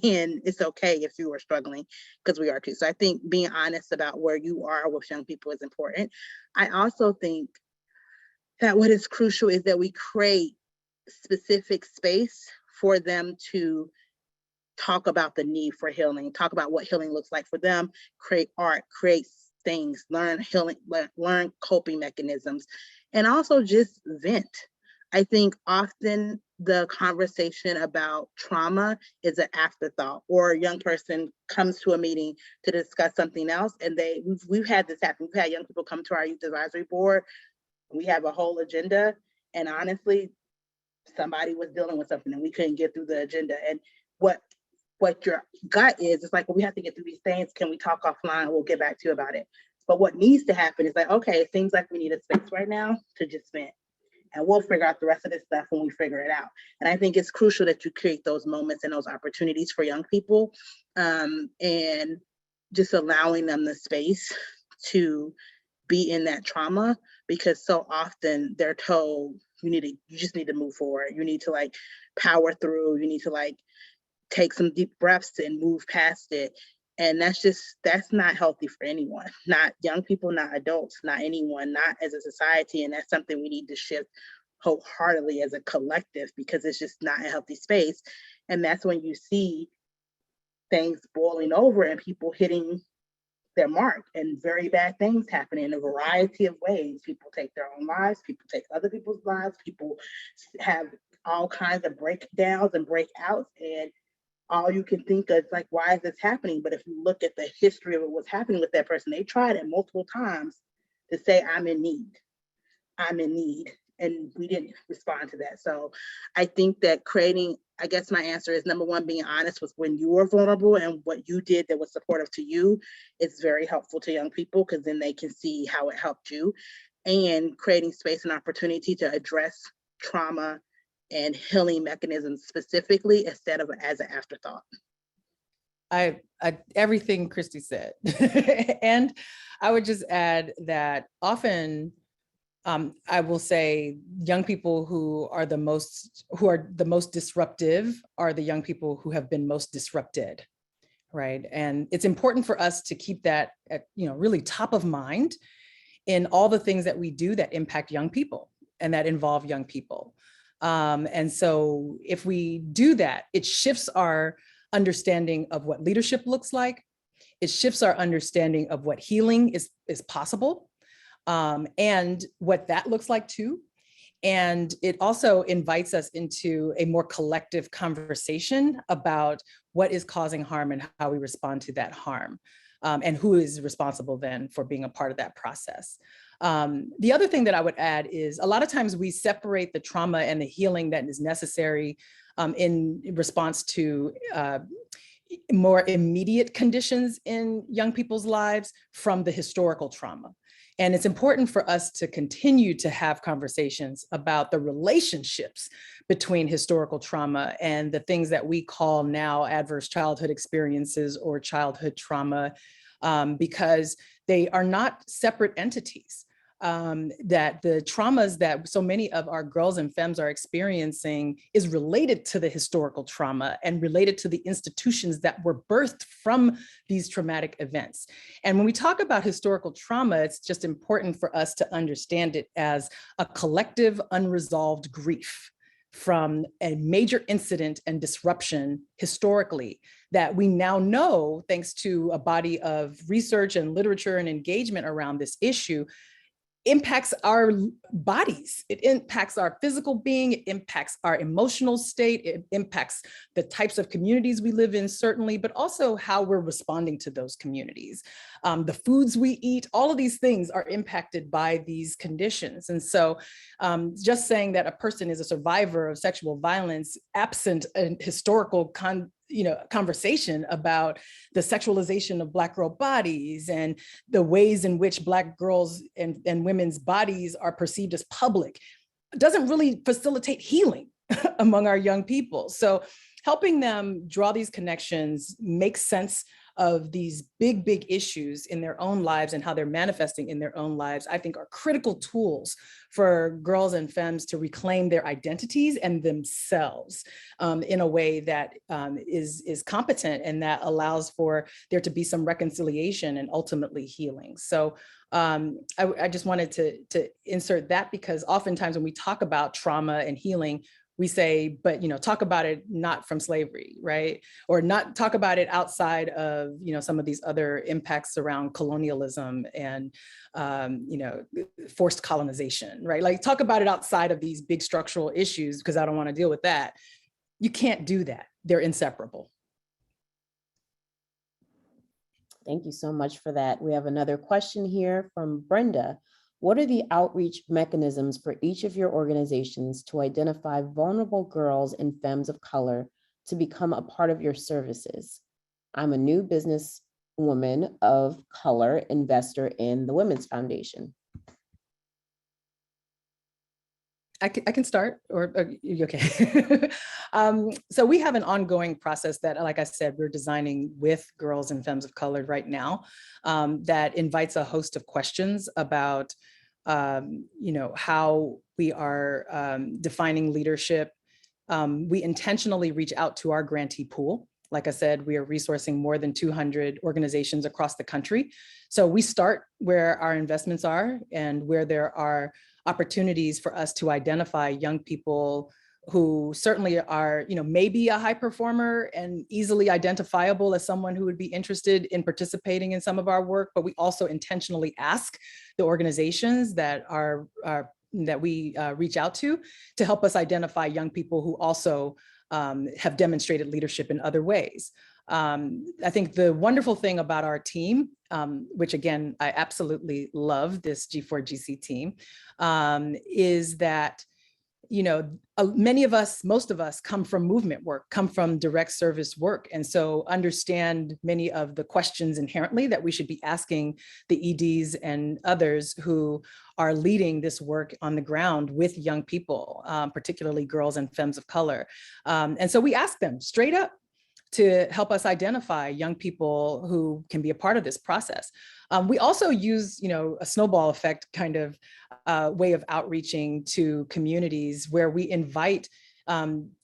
and it's okay if you are struggling, because we are too. So I think being honest about where you are with young people is important. I also think that what is crucial is that we create specific space for them to talk about the need for healing, talk about what healing looks like for them, create art, create things, learn healing, learn coping mechanisms, and also just vent. I think often the conversation about trauma is an afterthought, or a young person comes to a meeting to discuss something else, and we've had this happen. We've had young people come to our youth advisory board. We have a whole agenda, and honestly, somebody was dealing with something and we couldn't get through the agenda. And what your gut is, it's like, well, we have to get through these things. Can we talk offline? We'll get back to you about it. But what needs to happen is like, okay, it seems like we need a space right now to just vent. And we'll figure out the rest of this stuff when we figure it out. And I think it's crucial that you create those moments and those opportunities for young people, and just allowing them the space to be in that trauma, because so often they're told, you just need to move forward. You need to like power through. You need to like take some deep breaths and move past it. And that's not healthy for anyone, not young people, not adults, not anyone, not as a society. And that's something we need to shift wholeheartedly as a collective, because it's just not a healthy space. And that's when you see things boiling over and people hitting their mark and very bad things happen in a variety of ways. People take their own lives, people take other people's lives, people have all kinds of breakdowns and breakouts, and all you can think of is like, why is this happening? But if you look at the history of what's happening with that person, they tried it multiple times to say, I'm in need, and we didn't respond to that. So I think that creating, I guess my answer is, number one, being honest with when you are vulnerable and what you did that was supportive to you is very helpful to young people, because then they can see how it helped you. And creating space and opportunity to address trauma and healing mechanisms specifically instead of as an afterthought. I everything Kristi said. And I would just add that often I will say young people who are the most disruptive are the young people who have been most disrupted, right? And it's important for us to keep that at, really top of mind in all the things that we do that impact young people and that involve young people. And so if we do that, it shifts our understanding of what leadership looks like. It shifts our understanding of what healing is possible, and what that looks like too. And it also invites us into a more collective conversation about what is causing harm and how we respond to that harm, and who is responsible then for being a part of that process. The other thing that I would add is a lot of times we separate the trauma and the healing that is necessary in response to more immediate conditions in young people's lives from the historical trauma. And it's important for us to continue to have conversations about the relationships between historical trauma and the things that we call now adverse childhood experiences or childhood trauma, because they are not separate entities. That the traumas that so many of our girls and femmes are experiencing is related to the historical trauma and related to the institutions that were birthed from these traumatic events. And when we talk about historical trauma, it's just important for us to understand it as a collective unresolved grief from a major incident and disruption historically that we now know, thanks to a body of research and literature and engagement around this issue, impacts our bodies. It impacts our physical being. It impacts our emotional state. It impacts the types of communities we live in, certainly, but also how we're responding to those communities. The foods we eat, all of these things are impacted by these conditions. And so just saying that a person is a survivor of sexual violence, absent a historical conversation about the sexualization of Black girl bodies and the ways in which Black girls and women's bodies are perceived as public, doesn't really facilitate healing among our young people. So helping them draw these connections, make sense of these big, big issues in their own lives and how they're manifesting in their own lives, I think are critical tools for girls and femmes to reclaim their identities and themselves in a way that is competent and that allows for there to be some reconciliation and ultimately healing. So I just wanted to insert that, because oftentimes when we talk about trauma and healing, we say, but talk about it not from slavery, right? Or not talk about it outside of some of these other impacts around colonialism and forced colonization, right? Like talk about it outside of these big structural issues, because I don't want to deal with that. You can't do that. They're inseparable. Thank you so much for that. We have another question here from Brenda. What are the outreach mechanisms for each of your organizations to identify vulnerable girls and femmes of color to become a part of your services? I'm a new business woman of color investor in the Women's Foundation. I can start, or are you okay? So we have an ongoing process that, like I said, we're designing with girls and femmes of color right now that invites a host of questions about how we are defining leadership. We intentionally reach out to our grantee pool. Like I said, we are resourcing more than 200 organizations across the country. So we start where our investments are and where there are opportunities for us to identify young people who certainly are, maybe a high performer and easily identifiable as someone who would be interested in participating in some of our work, but we also intentionally ask the organizations that we reach out to help us identify young people who also have demonstrated leadership in other ways. I think the wonderful thing about our team, which again, I absolutely love this G4GC team, is that many of us, most of us come from movement work, come from direct service work. And so understand many of the questions inherently that we should be asking the EDs and others who are leading this work on the ground with young people, particularly girls and femmes of color. And so we ask them straight up to help us identify young people who can be a part of this process. We also use, a snowball effect kind of way of outreaching to communities where we invite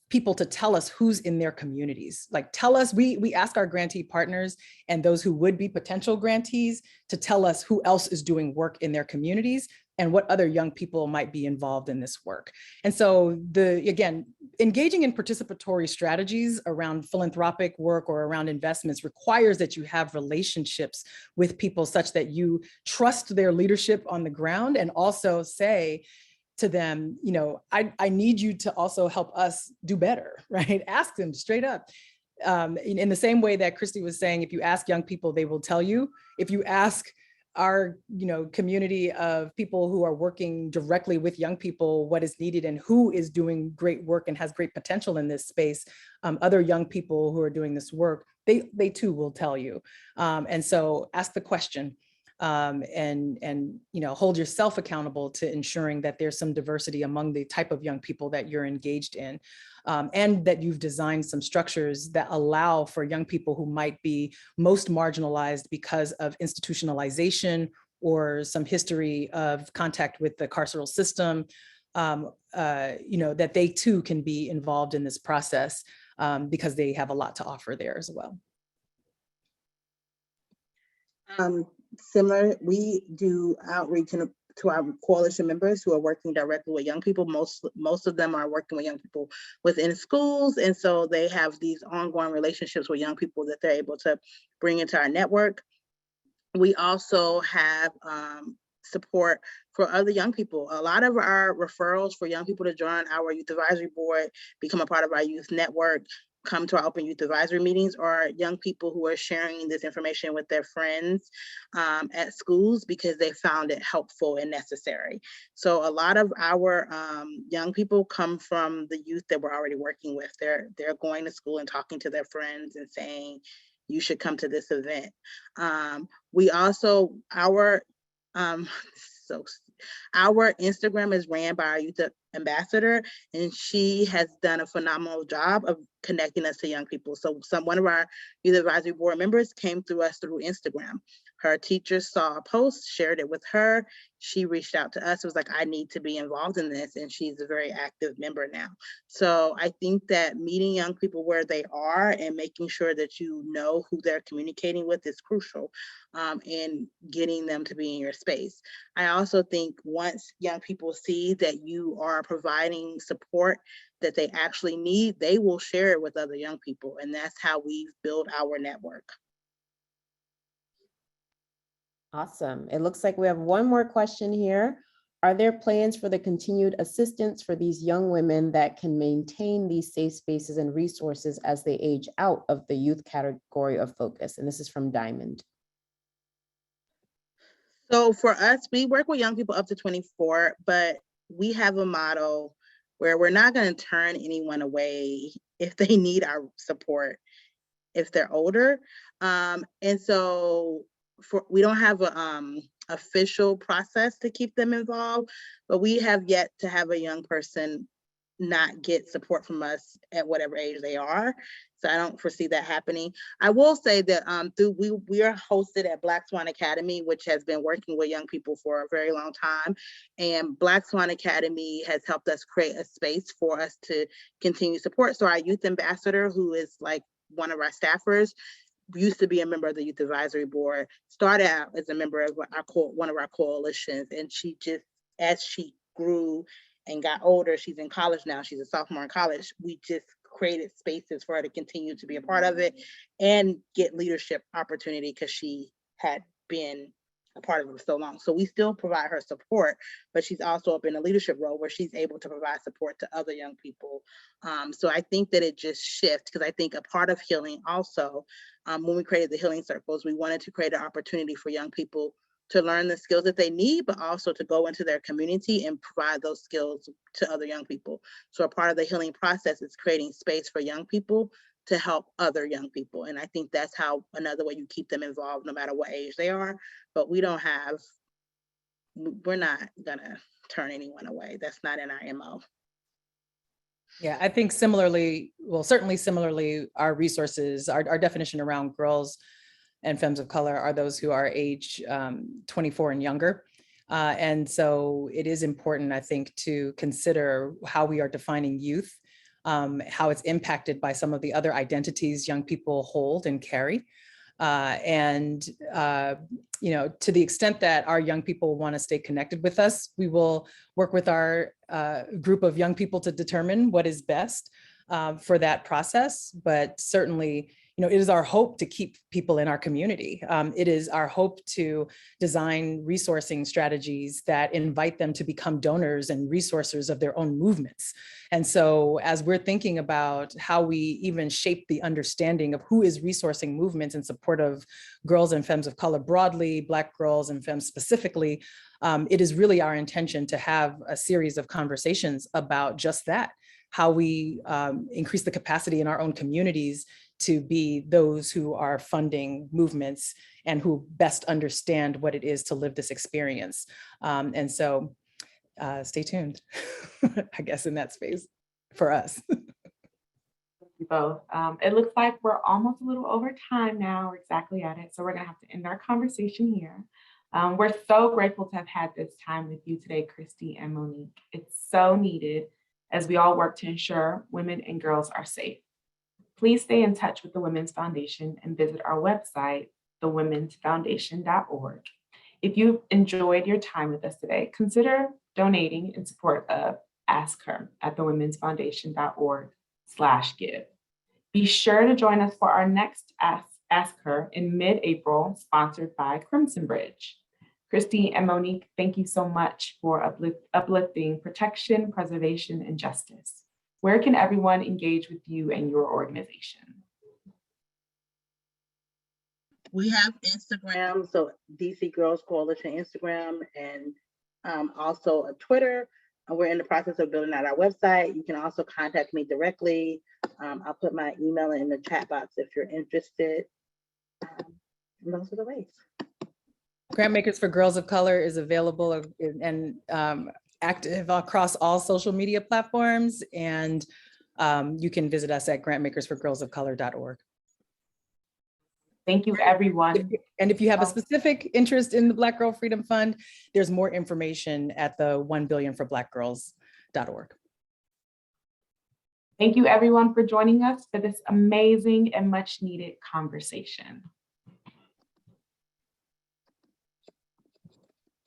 people to tell us who's in their communities. Like tell us, we ask our grantee partners and those who would be potential grantees to tell us who else is doing work in their communities and what other young people might be involved in this work. And so again, engaging in participatory strategies around philanthropic work or around investments requires that you have relationships with people such that you trust their leadership on the ground and also say to them, I need you to also help us do better, right? Ask them straight up. In the same way that Kristi was saying, if you ask young people, they will tell you. If you ask our community of people who are working directly with young people what is needed and who is doing great work and has great potential in this space, other young people who are doing this work, they too will tell you. And so ask the question and hold yourself accountable to ensuring that there's some diversity among the type of young people that you're engaged in. And that you've designed some structures that allow for young people who might be most marginalized because of institutionalization or some history of contact with the carceral system, that they too can be involved in this process because they have a lot to offer there as well. Similar, we do outreach to our coalition members who are working directly with young people. Most of them are working with young people within schools. And so they have these ongoing relationships with young people that they're able to bring into our network. We also have support for other young people. A lot of our referrals for young people to join our youth advisory board, become a part of our youth network, come to our open youth advisory meetings, are young people who are sharing this information with their friends at schools because they found it helpful and necessary. So a lot of our young people come from the youth that we're already working with. They're going to school and talking to their friends and saying, you should come to this event. We also, our Instagram is ran by our youth ambassador, and she has done a phenomenal job of connecting us to young people. So one of our youth advisory board members came through us through Instagram. Her teacher saw a post, shared it with her. She reached out to us, was like, I need to be involved in this. And she's a very active member now. So I think that meeting young people where they are and making sure that you know who they're communicating with is crucial, and getting them to be in your space. I also think once young people see that you are providing support that they actually need, they will share it with other young people. And that's how we've built our network. Awesome. It looks like we have one more question here. Are there plans for the continued assistance for these young women that can maintain these safe spaces and resources as they age out of the youth category of focus? And this is from Diamond. So for us, we work with young people up to 24, but we have a model where we're not going to turn anyone away if they need our support, if they're older. And so we don't have a official process to keep them involved, but we have yet to have a young person not get support from us at whatever age they are. So I don't foresee that happening. I will say that we are hosted at Black Swan Academy, which has been working with young people for a very long time. And Black Swan Academy has helped us create a space for us to continue support. So our youth ambassador, who is like one of our staffers, used to be a member of the youth advisory board, started out as a member of one of our coalitions. And she just, as she grew and got older, she's in college now, she's a sophomore in college, we just created spaces for her to continue to be a part of it and get leadership opportunity because she had been a part of it for so long. So we still provide her support, but she's also up in a leadership role where she's able to provide support to other young people. So I think that it just shifts, because I think a part of healing also, when we created the healing circles, we wanted to create an opportunity for young people to learn the skills that they need, but also to go into their community and provide those skills to other young people. So a part of the healing process is creating space for young people to help other young people. And I think that's how, another way you keep them involved no matter what age they are. But we're not gonna turn anyone away. That's not in our MO. Yeah, I think similarly, well, certainly similarly, our resources, our definition around girls and femmes of color are those who are age 24 and younger. And so it is important, I think, to consider how we are defining youth, how it's impacted by some of the other identities young people hold and carry. You know, to the extent that our young people want to stay connected with us, we will work with our group of young people to determine what is best for that process. But certainly, you know, it is our hope to keep people in our community. It is our hope to design resourcing strategies that invite them to become donors and resourcers of their own movements. And so as we're thinking about how we even shape the understanding of who is resourcing movements in support of girls and femmes of color broadly, Black girls and femmes specifically, it is really our intention to have a series of conversations about just that, how we increase the capacity in our own communities to be those who are funding movements and who best understand what it is to live this experience. And so stay tuned, I guess, in that space for us. Both. It looks like we're almost a little over time now. We're exactly at it. So we're gonna have to end our conversation here. We're so grateful to have had this time with you today, Kristi and Monique. It's so needed as we all work to ensure women and girls are safe. Please stay in touch with the Women's Foundation and visit our website, thewomensfoundation.org. If you've enjoyed your time with us today, consider donating in support of Ask Her at thewomensfoundation.org/give. Be sure to join us for our next Ask Her in mid-April, sponsored by Crimson Bridge. Kristi and Monique, thank you so much for uplifting protection, preservation, and justice. Where can everyone engage with you and your organization? We have Instagram, so DC Girls Coalition Instagram, and also a Twitter. We're in the process of building out our website. You can also contact me directly. I'll put my email in the chat box if you're interested. And those are the ways. Grantmakers for Girls of Color is available and active across all social media platforms. And you can visit us at grantmakersforgirlsofcolor.org. Thank you, everyone. And if you have a specific interest in the Black Girl Freedom Fund, there's more information at the 1billionforblackgirls.org. Thank you, everyone, for joining us for this amazing and much needed conversation.